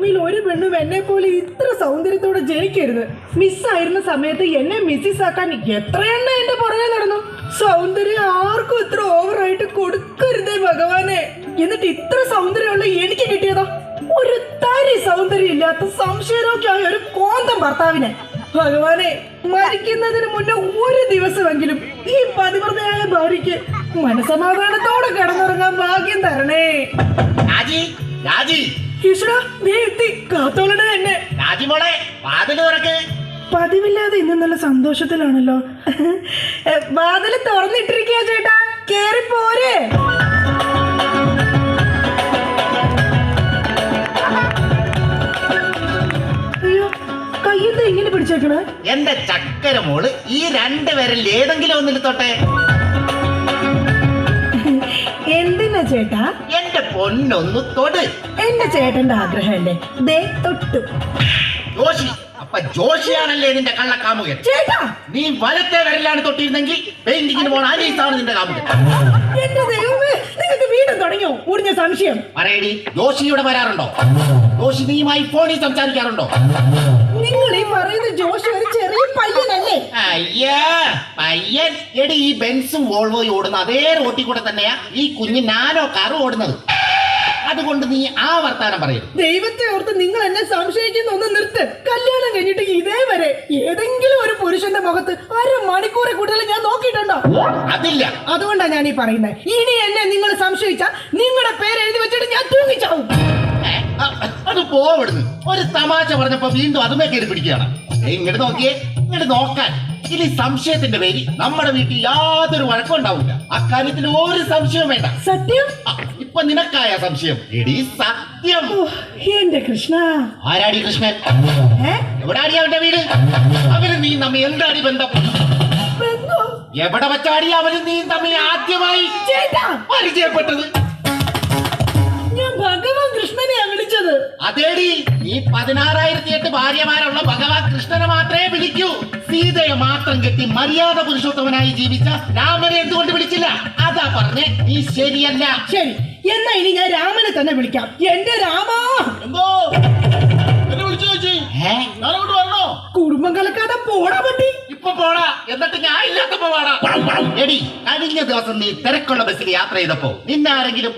ഭൂമിയിൽ ഒരു പെണ്ണും എന്നെ പോലെ ഇത്ര സൗന്ദര്യത്തോടെ ജനിക്കരുത്. മിസ്സായിരുന്ന സമയത്ത് എന്നെ മിസ്സിസ് ആക്കാൻ എത്രയെണ്ണ എന്റെ പുറകെ നടന്നു. സൗന്ദര്യം ആർക്കും ഇത്ര ഓവറായിട്ട് കൊടുക്കരുതേ ഭഗവാനെ. എന്നിട്ട് ഇത്ര സൗന്ദര്യമുള്ള എനിക്ക് കിട്ടിയതോ ഒരു തരി സൗന്ദര്യം ഇല്ലാത്ത സംശയരോഗ്യമായ ഒരു കോന്തം ഭർത്താവിനെ. ഭഗവാനെ, മരിക്കുന്നതിന് മുന്നേ ഒരു ദിവസമെങ്കിലും ഈ പതിവ്രതയായ ഭാര്യയ്ക്ക് മനസമാധാനത്തോടെ കിടന്നുറങ്ങാൻ ഭാഗ്യം തരണേ. ഈശ്വരാ, നീ എത്തി. കാത്തോളണേ എന്നെ. പതിവില്ലാതെ ഇന്ന് നല്ല സന്തോഷത്തിലാണല്ലോ. വാതില് തുറന്നിട്ടിരിക്കുക ചേട്ടാ, കേറി പോരെ. അയ്യോ, കയ്യെന്താ ഇങ്ങനെ പിടിച്ചേക്കണേ? എന്റെ ചക്കര മോള് ഈ രണ്ടുപേരിൽ ഏതെങ്കിലും ഒന്നിൽ തൊട്ടെ. എന്തിനാ ചേട്ടാ? എന്റെ പൊന്നൊന്ന് തൊട്. എന്റെ ചേട്ടന്റെ ആഗ്രഹമല്ലേ, ദേ തൊട്ടു. ജോഷി, അപ്പൊ ജോഷിയാണല്ലേ നിന്റെ കള്ളക്കാമുകൻ? ചേട്ടാ, നീ വലത്തെ വിരലാണ് തൊട്ടിരുന്നെങ്കിൽ പെയിന്റിങ്ങിന് പോണ അനീസാണ് നിന്റെ കാമുകൻ. എന്റെ ദൈവമേ, നിങ്ങൾക്ക് വീണ്ടും തുടങ്ങിയോ മുറിഞ്ഞ സംശയം? പറയടി, ജോഷി ഇവിടെ വരാറുണ്ടോ? ജോഷി നീയുമായി ഫോണിൽ സംസാരിക്കാറുണ്ടോ? നിങ്ങൾ ഈ പറയുന്ന ജോഷി ഒരു ചെറിയ പയ്യനല്ലേ? അയ്യാ, പയ്യൻ. എടി, ഈ ബെൻസും വോൾവോയും ഓടുന്ന അതേ റോട്ടിൽ കൂടെ തന്നെയാ ഈ കുഞ്ഞ് നാനോ കാറ് ഓടുന്നത്. അതുകൊണ്ട് നീ ആ വർത്താനം പറയും. ദൈവത്തെ ഓർത്ത് നിങ്ങൾ എന്നെ സംശയിക്കുന്ന ഒന്ന് നിർത്ത്. കല്യാണം കഴിഞ്ഞിട്ട് ഇതേവരെ ഏതെങ്കിലും ഒരു പുരുഷന്റെ മുഖത്ത് 1/2 മണിക്കൂറെ കൂടുതൽ ഞാൻ നോക്കിയിട്ടുണ്ടോ? അതില്ല. അതുകൊണ്ടാ ഞാൻ ഈ പറയുന്നത്. ഇനി എന്നെ നിങ്ങൾ സംശയിച്ചാ നിങ്ങളുടെ പേര് എഴുതി വെച്ചിട്ട് ഞാൻ തൂങ്ങിച്ചാവും. അത് പോവിടുന്നു. ഒരു തമാശ പറഞ്ഞപ്പോ വീണ്ടും അതുമേ കയറി പിടിക്കുകയാണ്. ഇങ്ങോട്ട് നോക്കിയേ, ഇങ്ങോട്ട് നോക്കാൻ. ഇനി സംശയത്തിന്റെ പേര് നമ്മുടെ വീട്ടിൽ യാതൊരു വഴക്കം ഉണ്ടാവില്ല. അക്കാര്യത്തിൽ ഒരു സംശയം വേണ്ട. സത്യം? ഇപ്പൊ നിനക്കായ സംശയം. എടി സത്യം. എന്റെ കൃഷ്ണ. ആരാടി കൃഷ്ണൻ? എവിടാടി അവന്റെ വീട്? അവന് നീ നമ്മ എന്താടി ബന്ധം? എവിടെ വെച്ചാടി അവന് നീ തമ്മിൽ ആദ്യമായി പരിചയപ്പെട്ടത്? ഞാൻ ഭഗവാൻ കൃഷ്ണനെയാ വിളിച്ചത്. അതേടി, നീ 16,008 ഭാര്യമാരുള്ള ഭഗവാൻ കൃഷ്ണനെ മാത്രമേ വിളിക്കൂ. സീതയെ മാത്രം കെട്ടി മര്യാദ പുരുഷോത്തമനായി ജീവിച്ച രാമനെ എന്തുകൊണ്ട് വിളിച്ചില്ല? അതാ പറഞ്ഞേ, നീ ശരിയല്ല. ശരി, എന്നാ ഇനി ഞാൻ രാമനെ തന്നെ വിളിക്കാം. എന്റെ രാമാ. എന്തോ എന്നെ വിളിച്ചു ചേച്ചി? ഞാനോട് വരണോ? കുടുംബം കലക്കാതെ പോടാ പറ്റി. ഇപ്പൊ പോടാ, എന്നിട്ട് ഞാൻ ഇല്ലാത്തപ്പോ പാടാ. എടി, കഴിഞ്ഞ ദിവസം നീ തിരക്കുള്ള ബസ്സിൽ യാത്ര ചെയ്തപ്പോ നിന്നെ ആരെങ്കിലും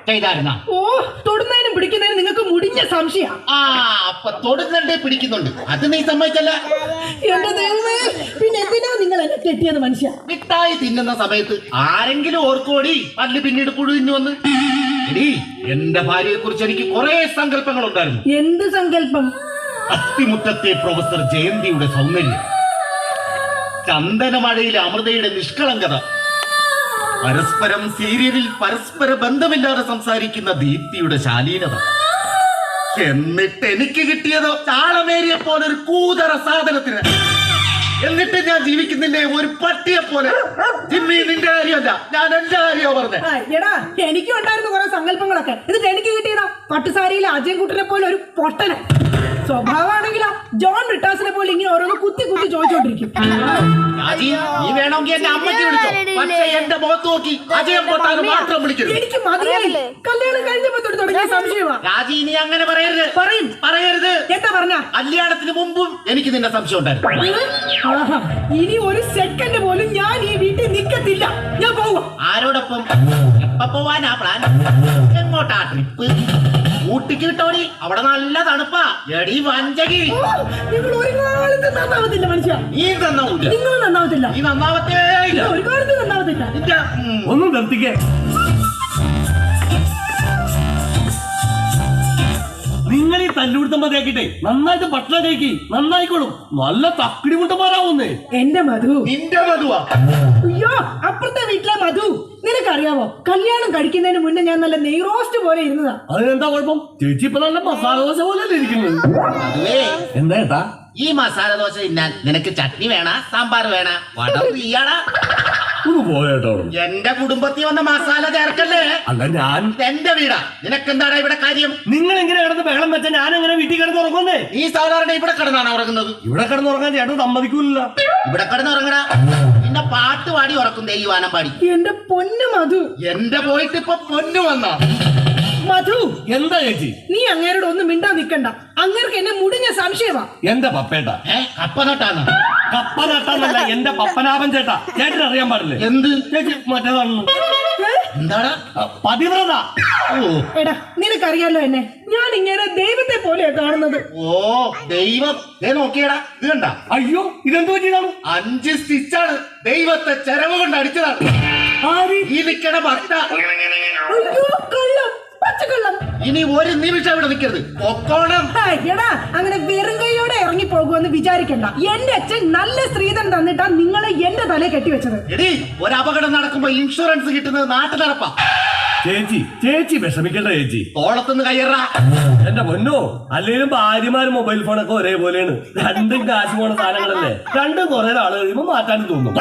ചെയ്തായിരുന്ന? ഓ, തൊടുന്നതിനും പിടിക്കുന്നതിനും നിങ്ങൾക്ക് മുടിഞ്ഞ സംശയ. ആ, അപ്പൊ തൊടുന്നുണ്ട്, പിടിക്കുന്നുണ്ട്. അത് നീ സമ്മതിച്ചല്ല. എന്റെ ദൈവമേ, പിന്നെ എന്തിനാ നിങ്ങൾ എന്നെ കെട്ടിയത് മനുഷ്യ? മിഠായി തിന്നുന്ന സമയത്ത് ആരെങ്കിലും ഓർക്കോടി പല്ല് പിന്നീട് പുഴുതിന്നു വന്ന്? എടി, എന്റെ ഭാര്യയെ കുറിച്ച് എനിക്ക് കുറെ സങ്കല്പങ്ങൾ ഉണ്ടായിരുന്നു. എന്ത് സങ്കല്പം? അത്തിമുറ്റത്തെ പ്രൊഫസർ ജയന്തിയുടെ സൗന്ദര്യം, ചന്ദനമഴയിലെ അമൃതയുടെ നിഷ്കളങ്കത, പരസ്പരം സീരിയലിൽ പരസ്പര ബന്ധമില്ലാതെ സംസാരിക്കുന്ന ദീപ്തിയുടെ ശാലീനത. എന്നിട്ട് എനിക്ക് കിട്ടിയതോ ചാളമേരിയെ പോലെ ഒരു കൂതറ സാധനത്തിന്. എന്നിട്ട് ഞാൻ ജീവിക്കുന്നില്ലേ ഒരു പട്ടിയെ പോലെ. ജിമ്മി, നിന്റെ കാര്യമല്ല, ഞാൻ എന്റെ കാര്യമോ പറഞ്ഞേ. എടാ, എനിക്കും ഉണ്ടായിരുന്നു കുറെ സങ്കല്പങ്ങളൊക്കെ. എന്നിട്ട് എനിക്ക് കിട്ടിയതാ പട്ടുസാരിയിലെ അജയൻകുട്ടനെ പോലെ ഒരു പൊട്ടനെ. സ്വഭാവമാണെങ്കിലോ ജോൺ ബ്രിട്ടാസിനെ പോലെ ഇങ്ങനെ ഓരോന്ന് കുത്തി കുത്തി ചോദിച്ചോണ്ടിരിക്കും. നീ വേണമെങ്കിൽ എന്റെ അമ്മയ്ക്ക് വിളിച്ചോ, പക്ഷേ എന്റെ മുഖത്ത് നോക്കി അജയം പൊട്ടാതെ മാത്രം വിളിക്കരുത്. എനിക്ക് മതിയായി. കല്യാണം കഴിഞ്ഞപ്പോ തുടങ്ങിയ സംശയമാണ്. രാജി, നീ അങ്ങനെ പറയരുത്. പറയരുത്. എന്താ പറഞ്ഞ? കല്യാണത്തിന് മുമ്പും എനിക്ക് നിന്റെ സംശയം ഉണ്ടായിരുന്നു. ഇനി ഒരു സെക്കൻഡ് പോലും ഞാൻ ഈ വീട്ടിൽ നിൽക്കത്തില്ല. ഞാൻ പോവാ. ആരോടൊപ്പം? എപ്പ പോവാനാ പ്ലാൻ? എങ്ങോട്ടാ ട്രിപ്പ്? ഊട്ടിക്ക് കിട്ടോടി, അവിടെ നല്ല തണുപ്പാ. എടി വഞ്ചകി, നിങ്ങൾ ഒരു കാലത്ത് നന്നാവത്തില്ല മനുഷ്യ. നീ നന്നാവൂല. നിങ്ങൾ നന്നാവത്തില്ല. നീ നന്നാവത്തേ ഇല്ല. ഒരു കാലത്ത് നന്നാവത്തില്ല. ഒന്നും നിർത്തിക്കേ. നിങ്ങൾ ഈ തല്ലുപിടുത്തം മതിയാക്കിട്ടെ നന്നായിട്ട് ഭക്ഷണം കഴിക്കി, നന്നായിക്കോളും. നല്ല തക്കിടി മുട്ടന്മാരാവുന്നേ. എന്റെ മധു. നിന്റെ മധുവാ? അയ്യോ, അപ്പുറത്തെ വീട്ടിലെ മധു. നിനക്കറിയാവോ, കല്യാണം കഴിക്കുന്നതിന് മുന്നേ ഞാൻ നല്ല നെയ് റോസ്റ്റ് പോലെ ഇരുന്നതാ. അതിനെന്താ കുഴപ്പം? ചേച്ചി ഇപ്പൊ നല്ല മസാല ദോശ പോലെ ഇരിക്കുന്നത്. എന്താ ഏട്ടാ? ഈ മസാല ദോശ തിന്നാൻ നിനക്ക് ചട്നി വേണ, സാമ്പാർ വേണ, വട ഫ്രീയാടാ? ഒന്ന് പോയേട്ടോ. എന്റെ കുടുംബത്തിൽ വന്ന മസാല ചേർക്കല്ലേ. അല്ല, ഞാൻ എന്റെ വീടാ. നിനക്കെന്താടാ ഇവിടെ കാര്യം? നിങ്ങൾ എങ്ങനെ കിടന്ന് ബഹളം വെച്ചാൽ ഞാൻ എങ്ങനെ വീട്ടിൽ കിടന്ന് ഉറങ്ങുന്നേ? നീ സാധാരണ ഇവിടെ കിടന്നാണ് ഉറങ്ങുന്നത്. ഇവിടെ കിടന്ന് ഉറങ്ങാൻ ചേട്ടൻ സമ്മതിക്കൂല. ഇവിടെ കിടന്ന് ഉറങ്ങടാ. നിന്നെ പാട്ട് പാടി ഉറക്കും ദൈവാനം പാടി. എന്റെ പൊന്നു മധു. എന്റെ പോയിട്ട് ഇപ്പൊ പൊന്നു വന്ന മധു, എന്താ ചേച്ചി? നീ അങ്ങേരോട് ഒന്നും മിണ്ടാ നിക്കണ്ട. അങ്ങേർക്ക് എന്നെ മുടിഞ്ഞ സംശയമാ. എന്റെ പപ്പേട്ട അപ്പനട്ടാണ് കപ്പ നട്ടാന്നല്ല, എന്റെ പപ്പനാഭൻ ചേട്ടാ. ചേട്ടൻ അറിയാൻ പാടില്ലേ? എന്ത് ചേച്ചി മറ്റേതാണെന്ന്. എന്താടാ? പതിവ്രത. ഓ എടാ, നിനക്കറിയാലോ എന്നെ. ഞാൻ ഇങ്ങനെ ദൈവത്തെ പോലെയാ കാണുന്നത്. ഓ ദൈവം, നോക്കിയടാ, ഇത് കണ്ട? അയ്യോ, ഇതെന്ത് പറ്റിയതാണ്? 5 സ്റ്റിച്ചാണ്. ദൈവത്തെ ചെലവ് കൊണ്ട് അടിച്ചതാണ്. ആര്? ഈ നിക്കണ ഭക്ത. അയ്യോ, കള്ളം, പച്ചക്കള്ളം. ഇനി ഒരു നിമിഷം ഇവിടെ നിൽക്കരുത്, പൊക്കോണം. എടാ, അങ്ങനെ വെറും കൈയോടെ ഇറങ്ങി പോകുമെന്ന് വിചാരിക്കണ്ട. എന്റെ അച്ഛൻ നല്ല സ്ത്രീധനം തന്നിട്ടാ നിങ്ങളെ എന്റെ തലയെ കെട്ടിവെച്ചത്. എടി, ഒരു അപകടം നടക്കുമ്പോ ഇൻഷുറൻസ് കിട്ടുന്നത് നാട്ടു നടപ്പാ. ചേച്ചി വിഷമിക്കണ്ട ചേച്ചി. തോളത്തുനിന്ന് കയ്യറാ. എന്റെ പൊന്നോ, അല്ലെങ്കിലും ഭാര്യമാരും മൊബൈൽ ഫോണൊക്കെ ഒരേപോലെയാണ്. രണ്ടും കാശ് പോണ സാധനങ്ങളല്ലേ. രണ്ടും കുറെ നാൾ കഴിയുമ്പോ മാറ്റാൻ തോന്നും.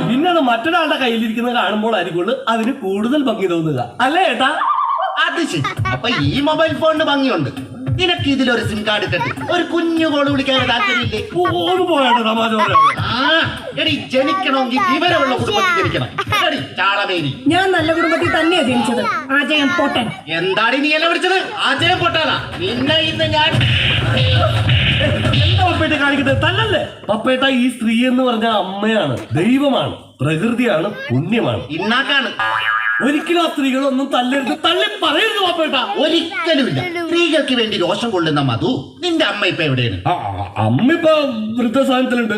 പിന്നെ അത് മറ്റൊരാളുടെ കയ്യിലിരിക്കുന്നത് കാണുമ്പോഴായിരിക്കുള്ളൂ അതിന് കൂടുതൽ ഭംഗി തോന്നുക, അല്ലേ ഏട്ടാ? അത് ശരി. അപ്പൊ ഈ മൊബൈൽ ഫോണിന് ഭംഗിയുണ്ട്. നിനക്ക് ഇതിലൊരു സിം കാർഡ് ഇട്ടിട്ട് ഒരു കുഞ്ഞു കോള് വിളിക്കാൻ താല്പര്യമില്ലേ? ഒന്ന് പോയാട്ടെ തമാശ പറയാ. എടി, ജനിക്കണമെങ്കിൽ വിവരമുള്ള കുടുംബത്തിൽ ജനിക്കണം. എടി ചാളമേരി, ഞാൻ നല്ല കുടുംബത്തിൽ തന്നെയാ ജനിച്ചത്. ആജയൻ പൊട്ടൻ. എന്താണ് നീ എന്നെ വിളിച്ചത്? ആജയം പൊട്ടാനാ? നിന്നെ ഇന്ന് ഞാൻ എന്താ പപ്പേട്ട കാണിക്കുന്നത്? തല്ലല്ലേ പപ്പേട്ട. ഈ സ്ത്രീ എന്ന് പറഞ്ഞ അമ്മയാണ്, ദൈവമാണ്, പ്രകൃതിയാണ്, പുണ്യമാണ്. ഇന്നാക്കാണ്. ഒരിക്കലും ആ സ്ത്രീകളൊന്നും തല്ലരുത്, തള്ളി പറയരുത് പപ്പേട്ട. ഒരിക്കലുമില്ല. സ്ത്രീകൾക്ക് വേണ്ടി രോഷം കൊള്ളുന്ന മധു, നിന്റെ അമ്മ ഇപ്പൊ എവിടെയാണ്? അമ്മ ഇപ്പൊ വൃദ്ധസാധനത്തിലുണ്ട്.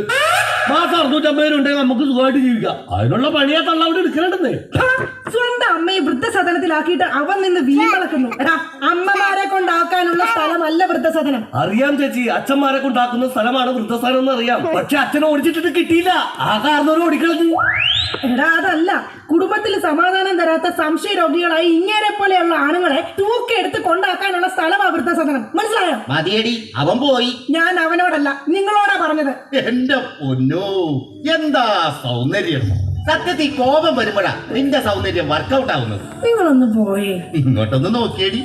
മാസം 650 ഉണ്ടെങ്കിൽ നമുക്ക് സുഖമായിട്ട് ജീവിക്കാം. അതിനുള്ള പണിയാ തള്ള അവിടെ എടുക്കലുണ്ടെന്നേ. സ്വന്തം അമ്മയെ വൃദ്ധസദനത്തിലാക്കിയിട്ട് അവൻ നിന്ന് വീമ്പളക്കുന്നു. എടാ, അമ്മമാരെ കൊണ്ടാക്കാനുള്ള സ്ഥലമല്ല വൃദ്ധസദനം. അറിയാം ചേച്ചി, അച്ഛന്മാരെ കൊണ്ടാക്കുന്ന സ്ഥലമാണ് വൃദ്ധസ്ഥാനം എന്ന് അറിയാം. പക്ഷെ അച്ഛനെ ഓടിച്ചിട്ട് കിട്ടിയില്ല. ആ കാരണം ഓടിക്കളഞ്ഞു. എടാ, അതല്ല. കുടുംബത്തിൽ സമാധാനം തരാത്ത സംശയ രോഗികളായി ഇങ്ങനെ പോലെയുള്ള ആണുങ്ങളെ തൂക്കിയെടുത്ത് കൊണ്ടാക്കാനുള്ള സ്ഥലമാ വൃദ്ധസദനം. മനസ്സിലായോ? മതിയടി, അവൻ പോയി. ഞാൻ അവനോടല്ല, നിങ്ങളോടാ പറഞ്ഞത്. എന്റെ പൊന്നോ, എന്താ സൗന്ദര്യം! സത്യത്തിൽ കോപം വരുമ്പോഴാ നിന്റെ സൗന്ദര്യം വർക്കൗട്ട് ആവുന്നത്. നിങ്ങളൊന്ന് പോയേ. ഇങ്ങോട്ടൊന്ന് നോക്കിയടി.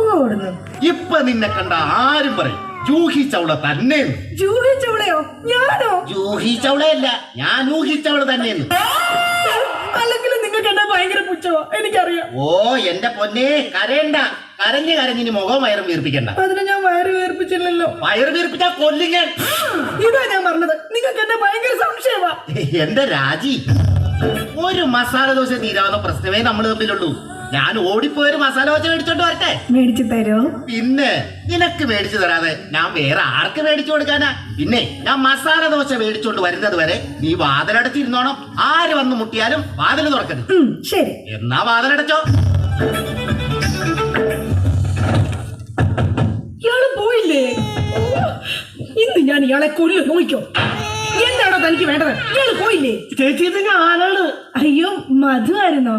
ഓടുന്നു. ഇപ്പൊ നിന്നെ കണ്ട ആരും പറയും ജൂഹി ചൗള തന്നെ. ജൂഹി ചൗളയോ? ഞാനോ? ജൂഹി ചൗളയല്ല, ഞാൻ ഊഹിച്ചവള് തന്നെയെന്ന്. അല്ലെങ്കിലും നിങ്ങൾക്ക് എന്നെ ഭയങ്കര പുച്ഛമോ? എനിക്കറിയാം. ഓ എന്റെ പൊന്നെ, കരയണ്ട. കരഞ്ഞ് കരഞ്ഞിന് മുഖം വയറും വീർപ്പിക്കണ്ട. അതിന് ഞാൻ വയറ് വീർപ്പിച്ചില്ലല്ലോ. വയറ് വീർപ്പിച്ചാ കൊല്ലിങ്ങ. ഇതാ ഞാൻ പറഞ്ഞത്, നിങ്ങൾക്ക് എന്നെ ഭയങ്കര സംശയമാ. എന്റെ രാജി, ഒരു മസാല ദോശ തീരാവുന്ന പ്രശ്നമേ നമ്മൾ തമ്മിലുള്ളൂ. ഞാൻ ഓടിപ്പോയൊരു മസാല ദോശ മേടിച്ചോണ്ട് വരട്ടെ? മേടിച്ചു തരോ? പിന്നെ നിനക്ക് മേടിച്ചു തരാതെ ഞാൻ വേറെ ആർക്ക് മേടിച്ചു കൊടുക്കാനാ? പിന്നെ ഞാൻ മസാല ദോശ മേടിച്ചോണ്ട് വരുന്നത് വരെ നീ വാതിലടച്ചിരുന്നോണം. ആര് വന്ന് മുട്ടിയാലും വാതിൽ തുറക്കരുത്. ശരി. എന്നാ വാതിലടച്ചോ. ഇയാള് പോയില്ലേ? ഇന്ന് ഞാൻ ഇയാളെ കൊല്ലും, നോക്കിക്കോ. എന്താണോ തനിക്ക് വേണ്ടത്? ഇയാള് പോയില്ലേ? ചേച്ചി ഇത് ഞാനാണ്. അയ്യോ, മധു ആയിരുന്നോ?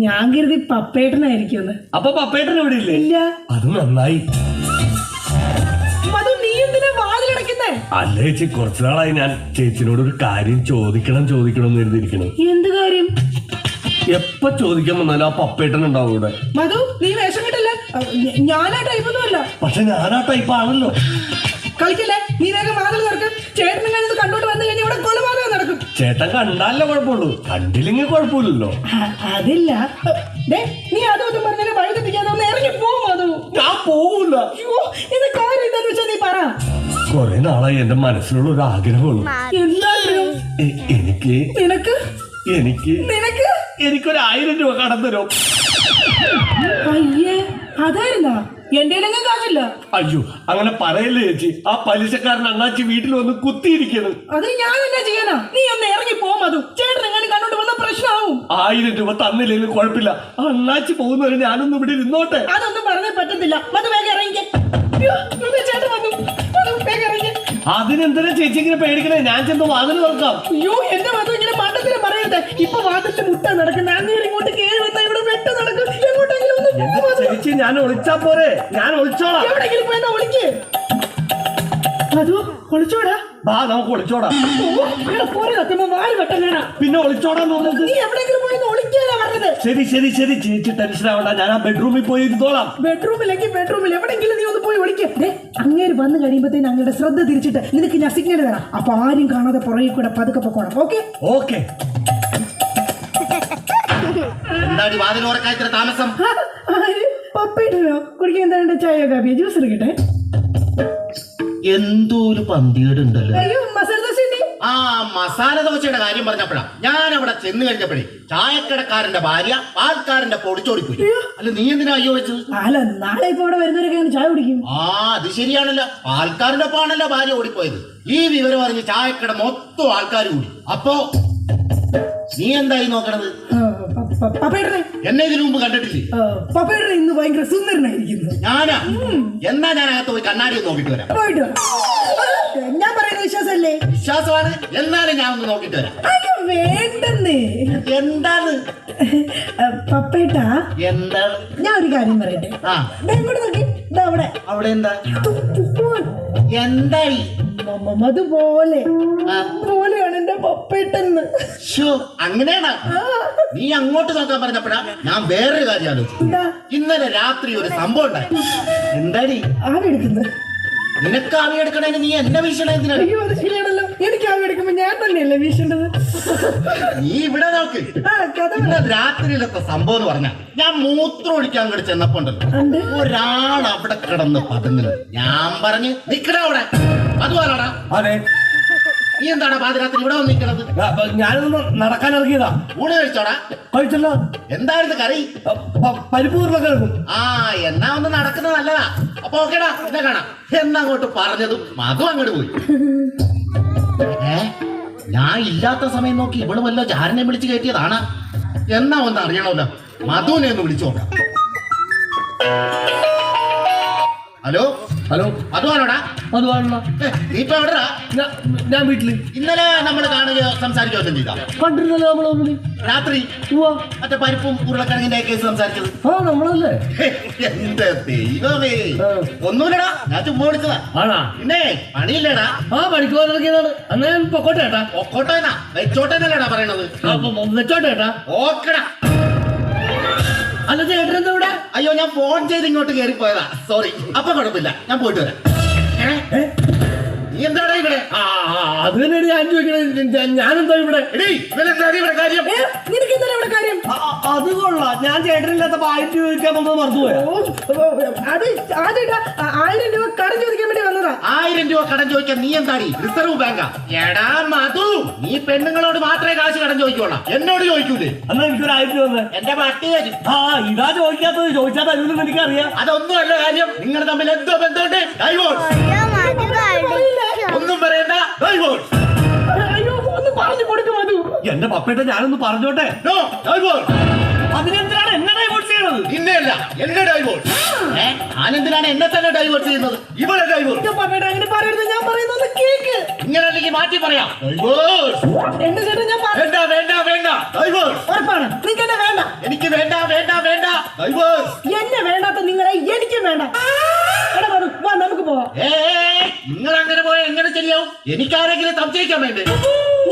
ഞാൻ കരുതി പപ്പേട്ടനായിരിക്കും. അപ്പൊ പപ്പേട്ടൻ എവിടെ ഇല്ലേ? ഇല്ല. അത് നന്നായി. മധു, നീ എന്തിനാ വാതിലടയ്ക്കുന്നേ? അല്ല ചേച്ചി, കുറച്ചു നാളായി ഞാൻ ചേച്ചിനോട് ഒരു കാര്യം ചോദിക്കണം എന്ന് എഴുതിയിരിക്കണം. എന്ത് കാര്യം? എപ്പോ ചോദിക്കാൻ വന്നാലും ആ പപ്പേട്ടൻ ഉണ്ടാവും ഇവിടെ. മധു, നീ വേഷം കിട്ടില്ല. ഞാനാ ടൈപ്പൊന്നും അല്ല. പക്ഷെ ഞാൻ ആ ടൈപ്പ് ആണല്ലോ. കളിക്കല്ലേ? നീ വേഗം വാതിൽ തുറക്കും. ചേട്ടനും കഴിഞ്ഞത് കണ്ടോട്ട് വന്നു കഴിഞ്ഞാൽ ഇവിടെ കൊലപാതകം നടക്കും. ചേട്ടൻ കണ്ടാലേ കുഴപ്പമുള്ളൂ, കണ്ടില്ലെങ്കിൽ കുഴപ്പമില്ലല്ലോ. അതില്ല. നീ അതൊന്നും പറഞ്ഞാൽ വഴി തെറ്റിക്കാതെ ഒന്ന് ഇറങ്ങി പോകും. മധു, ഞാൻ പോകൂല. ഇത് കാര്യം എന്താന്ന് വെച്ചാ നീ പറ. കൊറേ നാളായി എന്റെ മനസ്സിലുള്ള ഒരു ആഗ്രഹമുള്ളൂ. എന്താഗ്രഹം? എനിക്ക് നിനക്ക് എനിക്ക് നിനക്ക് എനിക്കൊരു 1000 രൂപ കടം തരും. അയ്യേ, അതായിരുന്നാ? എന്റെ കാശില്ല. അയ്യോ, അങ്ങനെ പറയല്ലേ ചേച്ചി. ആ പലിശക്കാരൻ അണ്ണാച്ചി വീട്ടിൽ വന്ന് കുത്തിയിരിക്കണം. അത് ഞാൻ എന്നാ ചെയ്യാനാ? നീ ഒന്ന് ഇറങ്ങി പോകും. മധു, ചേട്ടൻ എങ്ങനെ കണ്ടോട്ട് വന്ന പ്രശ്നമാവും. 1000 രൂപ തന്നില്ലെങ്കിലും കുഴപ്പമില്ല. അണ്ണാച്ചി പോകുന്നവരെ ഞാനൊന്നും ഇവിടെ ഇരുന്നോട്ടെ. അതൊന്നും പറഞ്ഞേ പറ്റത്തില്ല. മധു, വേഗം ഇറങ്ങിക്കേ. ചേട്ടൻ വന്നു. വേഗം ഇറങ്ങി. അതിനെന്തിനാ ചേച്ചി ഇങ്ങനെ പേടിക്കണേ? ഞാൻ ചെന്ന് വാതിൽ തുറക്കാം. അയ്യോ, എന്റെ മധു ഇങ്ങനെ മണ്ടത്തിന് പറയരുത്. ഇപ്പൊ വാതിലിന്റെ മുട്ട നടക്കുന്ന അങ്ങേര് ഇങ്ങോട്ട് കേറി വന്നാ ഇവിടെ വെട്ട് നടക്കും. എങ്ങോട്ടെങ്കിലും ഒന്ന് എന്റെ ചേച്ചി, ഞാൻ ഒളിച്ചാ പോരെ? ഞാൻ ഒളിച്ചോളാം. എവിടെങ്കിലും പോയെന്നാ ഒളിക്ക്. മധു, ഒളിച്ചോടാ. വാ, നമുക്ക് ഒളിച്ചോടാം. പോരെ സത്യമ്മ, വാല് വെട്ടനാ. പിന്നെ ഒളിച്ചോടാൻ തോന്നുന്നത്. നീ എവിടെങ്കിലും പോയെന്ന് ഒളിക്കാനാ പറഞ്ഞത്. ശരി ചേച്ചി ടെൻഷൻ ആവണ്ട. ഞാൻ ആ ബെഡ്റൂമിൽ പോയി ഇരുന്നോളാം. ബെഡ്റൂമിലേക്ക് ബെഡ്റൂമിൽ എവിടെങ്കിലും നീ ഒന്ന് പോയി ഒളിക്ക്. അങ്ങേര് വന്നു കഴിയുമ്പോഴത്തേന് അങ്ങയുടെ ശ്രദ്ധ തിരിച്ചിട്ട് നിനക്ക് ഞാൻ സിഗ്നൽ തരാം. അപ്പൊ ആരും കാണാതെ പുറകെ കൂടെ പതുക്കെ പൊക്കോണം. ഓക്കെ? ഓക്കെ. എന്താടി വാതിൽ ഉറക്കാൻ ഇത്ര താമസം? പപ്പയിട്ടോ കുടിക്കാൻ എന്താ ചായ കാപ്പിയ ജ്യൂസ് എടുക്കട്ടെ? എന്തോ ഒരു പന്തികേടുണ്ടല്ലോ. അയ്യോ മസാല ദോശ ഉണ്ട്. ആ മസാല ദോശയുടെ കാര്യം പറഞ്ഞപ്പോഴാ ഞാൻ അവിടെ ചെന്ന് കഴിഞ്ഞപ്പോഴേ ചായക്കടക്കാരന്റെ ഭാര്യ പാൽക്കാരന്റെ പൊടിച്ചോടിപ്പോയി. അല്ല നീ എന്തിനാ അയ്യോ വെച്ചത്? അല്ല നാളെ ഇപ്പൊ ഇവിടെ വരുന്നവരൊക്കെ ചായ കുടിക്കും. ആ അത് ശരിയാണല്ലോ, പാൽക്കാരന്റെ ഒപ്പമാണല്ലോ ഭാര്യ ഓടിപ്പോയത്. ഈ വിവരം അറിഞ്ഞ് ചായക്കട മൊത്തം ആൾക്കാർ കൂടി. അപ്പോ നീ എന്തായി നോക്കണത്? പപ്പേട്ടനെ എന്നെ ഇതിനു മുമ്പ് കണ്ടിട്ടില്ലേ? പപ്പേട്ടനെ ഇന്ന് ഭയങ്കര സുന്ദരനായിരിക്കുന്നു. ഞാനാ? എന്നാ ഞാൻ അകത്ത് പോയി കണ്ണാടി ഒന്ന് നോക്കിട്ട് വരാം. പോയിട്ട് വാ. ഞാൻ പറയുന്ന വിശ്വാസല്ലേ? വിശ്വാസമാണ്, എന്നാലും ഞാൻ ഒന്ന് നോക്കിട്ട് വരാം. അയ്യോ വേണ്ടെന്നേ. എന്താണ് പപ്പേട്ടാ എന്താണ്? ഞാൻ ഒരു കാര്യം പറയട്ടെ. ആ ദേ ഇങ്ങോട്ട് നോക്കി. ദാ അവിടെ അവിടെ എന്താ എന്തായി? അതുപോലെ ആ. പോലെയാണ് എന്റെ പപ്പേട്ടെന്ന്. ശോ, അങ്ങനെയാണ്. നീ അങ്ങോട്ട് നോക്കാൻ പറഞ്ഞപ്പോഴാ ഞാൻ വേറൊരു കാര്യം ആലോചിച്ചു. എന്താ? ഇന്നലെ രാത്രി ഒരു സംഭവം ഉണ്ടായി. എന്താടി? ആവി എടുക്കുന്നത്. നിനക്ക് ആവി എടുക്കണേന് നീ എന്നെ വീശണ എന്തിനാണ്? അയ്യോ അത് ശരിയാണല്ലോ, എനിക്ക് ആവി എടുക്കുമ്പോ ഞാൻ തന്നെയല്ലേ വീശേണ്ടത്. നീ ഇവിടെ നോക്ക്. ആ കഥ ഇന്ന് രാത്രിയിലത്തെ സംഭവം എന്ന് പറഞ്ഞാ ഞാൻ മൂത്രം ഒഴിക്കാൻ കൂടി ചെന്നപ്പോ ഉണ്ടല്ലോ ഒരാൾ അവിടെ കിടന്ന് പതുങ്ങുന്നു. ഞാൻ പറഞ്ഞ് നിക്കടാ അവിടെ. അതുപോലാടാ. അതെ, നീ എന്താണ് പാതിരാത്രി ഇവിടെ വന്ന് നിൽക്കണത്? ഞാനൊന്ന് നടക്കാൻ ഇറങ്ങിയതാ. ഊണ് കഴിച്ചോടാ? കഴിച്ചല്ലോ. എന്തായിരുന്നു കറി? പരിപ്പ് ഉരുളക്കിഴങ്ങും. ആ എന്നാ ഒന്ന് നടക്കുന്നത് നല്ലതാ. അപ്പൊ ഓക്കേടാ, എന്നെ കാണാം എന്നങ്ങോട്ട് പറഞ്ഞതും മധു അങ്ങോട്ട് പോയി. ഞാൻ ഇല്ലാത്ത സമയം നോക്കി ഇവിടെ വല്ല ജാരനെ വിളിച്ച് കയറ്റിയതാണ്. എന്നാ ഒന്ന് അറിയണമല്ലോ, മധുവിനെ ഒന്ന് വിളിച്ചു നോക്കാം. ഹലോ ഹലോ, മധുവാണോടാ? അതുവാണല്ലോ. നീ ഇപ്പൊ എവിടെടാ? ഞാൻ വീട്ടില്. ഇന്നലെ നമ്മൾ കാണുകയോ സംസാരിക്കുകയോ ചെയ്താ? കണ്ടിരുന്നല്ലോ നമ്മളൊന്നിന് രാത്രി മറ്റേ പരിപ്പും ഉരുളക്കിഴങ്ങിന്റെ കേസ് സംസാരിച്ചത്. ആ നമ്മളല്ലേ. എന്റെ ദൈവമേ, ഒന്നുമില്ലടാ, ഞാൻ ചുമ്മാ വിളിച്ചതാ. ആണാ? പിന്നെ പണിയില്ലടാ. ആ പണിക്ക് ഇറങ്ങിയതാണ്. എന്നാ ഞാൻ പൊക്കോട്ടെ ഏട്ടാ. ഒക്കോട്ടേനാ വെച്ചോട്ടേനല്ലേടാ പറയണത്? വെച്ചോട്ടെ ഏട്ടാ. ഓക്കടാ. അല്ല ചേട്ടൻ എന്താ ഇവിടെ? അയ്യോ ഞാൻ ഫോൺ ചെയ്ത് ഇങ്ങോട്ട് കയറി പോയതാ, സോറി. അപ്പൊ കുഴപ്പമില്ല, ഞാൻ പോയിട്ട് വരാം. നീ എന്താടാ ഇവിടെ? അത് തന്നെയാണ് ഞാൻ ചോദിക്കണേ. ഞാനെന്താ ഇവിടെ? ഇവിടെ കാര്യം? നിനക്ക് എന്താണ് ഇവിടെ കാര്യം? അത് കൊള്ളാം. ഞാൻ ചേട്ടനില്ലാത്ത പായിട്ട് ചോദിക്കാൻ വന്നത് മറന്നുപോയാ. അത് ആദ്യമായിട്ടാ 1000 രൂപ കടം ചോദിക്കാൻ വേണ്ടി വന്നതാ. 1000 രൂപ കടം ചോദിക്കാൻ നീ എന്താടി റിസർവ് ബാങ്കാ? എടാ മധു, നീ പെണ്ണുങ്ങളോട് മാത്രമേ കാശ് കടം ചോദിക്കോളാം, എന്നോട് ചോദിക്കൂലേ? എന്നാ എനിക്കൊരു 1000 രൂപ തന്നെ. എന്റെ പട്ടി തരും. ഇതാ ചോദിക്കാത്തത്. ചോദിച്ചാൽ തരുമെന്ന് എനിക്കറിയാം. അതൊന്നും അല്ല കാര്യം. നിങ്ങൾ തമ്മിൽ എന്തോ ബന്ധമുണ്ട്. ഡൈവോഴ്സ്. ഒന്നും പറയണ്ട, ഡൈവോഴ്സ്. അയ്യോ ഒന്ന് പറഞ്ഞു കൊടുക്കും മധു. എന്റെ പപ്പേട്ട ഞാനൊന്ന് പറഞ്ഞോട്ടെ. No divorce. അതിനെന്തിനാണ് എന്നെ ഡൈവോഴ്സ് ചെയ്യണത്? നിന്നെയല്ല, എന്നെ ഡൈവോഴ്സ്. ഞാനെന്തിനാണ് എന്നെ തന്നെ ഡൈവോഴ്സ് ചെയ്യുന്നത്? ഇവിടെ ഡൈവോഴ്സ്. പപ്പേട്ട അങ്ങനെ പറയരുത്, ഞാൻ പറയുന്നത് കേക്ക്. ഇങ്ങനെ അല്ലെങ്കിൽ മാറ്റി പറയാം. ഡൈവോഴ്സ്. എന്റെ ചേട്ടൻ ഞാൻ വേണ്ട വേണ്ട വേണ്ട, ഡൈവോഴ്സ്. ഉറപ്പാണ് നിങ്ങൾക്ക് എന്നെ വേണ്ട. എനിക്ക് വേണ്ട വേണ്ട വേണ്ട, ഡൈവോഴ്സ്. എന്നെ വേണ്ടാത്ത നിങ്ങളെ എനിക്കും വേണ്ട. എടാ മധു, വാ നമുക്ക് പോവാം. നിങ്ങൾ അങ്ങനെ പോയാൽ എങ്ങനെ ശരിയാവും? എനിക്കാരെങ്കിലും സംശയിക്കാൻ വേണ്ടേ?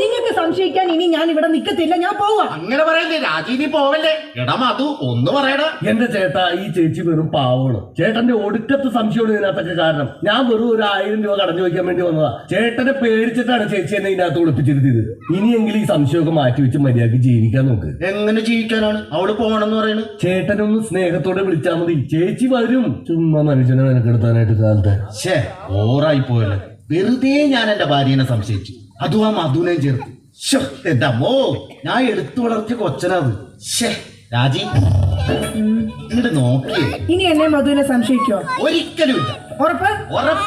നിങ്ങൾക്ക് സംശയിക്കാൻ ഇനി ഞാൻ ഇവിടെ നിൽക്കത്തില്ല, ഞാൻ പോവാ. അങ്ങനെ പറയല്ലേ രാജീനി പോവല്ലേ. എടാ മധു ഒന്ന് പറയടാ. എന്റെ ചേട്ടാ, ഈ ചേച്ചി വെറും പാവമാണ്. ചേട്ടന്റെ ഒടുക്കത്ത് സംശയമാണ് ഇതിനകത്തൊക്കെ കാരണം. ഞാൻ വെറും ഒരു 1000 രൂപ കടം ചോദിക്കാൻ വേണ്ടി വന്നതാ. ചേട്ടനെ പേടിച്ചിട്ടാണ് ചേച്ചി എന്നെ ഇതിനകത്ത് ഒളിപ്പിച്ചിരുത്തിയത്. ഇനിയെങ്കിലും ഈ സംശയമൊക്കെ മാറ്റി വെച്ച് മര്യാദക്ക് ജീവിക്കാൻ നോക്ക്. എങ്ങനെ ജീവിക്കാനാണ് അവള് പോകണമെന്ന് പറയുന്നത്? ചേട്ടനൊന്ന് സ്നേഹത്തോടെ വിളിച്ചാൽ മതി, ചേച്ചി വരും. ചുമ്മാ മനുഷ്യനെ മെനക്കെടുത്താനായിട്ട് കാലത്തെ. ശേ ഓറായി പോയല്ലോ. വെറുതെ ഞാൻ എന്റെ ഭാര്യനെ സംശയിച്ചു, അതും ആ മധുവിനെ ചേർത്ത്. എന്റെ അമ്മോ, ഞാൻ എടുത്തു വളർത്തിയ കൊച്ചനത്. ശേ രാജി, ഇങ്ങോട്ട് നോക്കിയേ. ഇനി എന്നെ മധുവിനെ സംശയിക്കോ? ഒരിക്കലും ഇല്ല. ഉറപ്പ്? ഉറപ്പ്.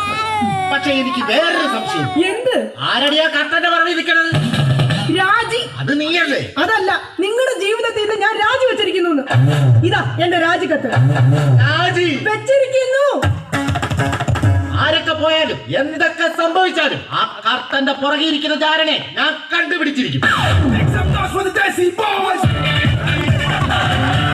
പക്ഷെ എനിക്ക് വേറൊരു സംശയം. എന്ത്? ആരടിയാ കട്ടന്റെ പറഞ്ഞിരിക്കണത്? രാജി. അത് നീയല്ലേ? അതല്ല, നിങ്ങളുടെ ജീവിതത്തിൽ നിന്ന് ഞാൻ രാജി വെച്ചിരിക്കുന്നു. ഇതാ എന്റെ രാജിക്കത്ത്. രാജി വെച്ചിരിക്കുന്നു. ആരൊക്കെ പോയാലും എന്തൊക്കെ സംഭവിച്ചാലും ആ കർത്തന്റെ പുറകെ ഇരിക്കുന്ന ജാരനെ ഞാൻ കണ്ടുപിടിച്ചിരിക്കും.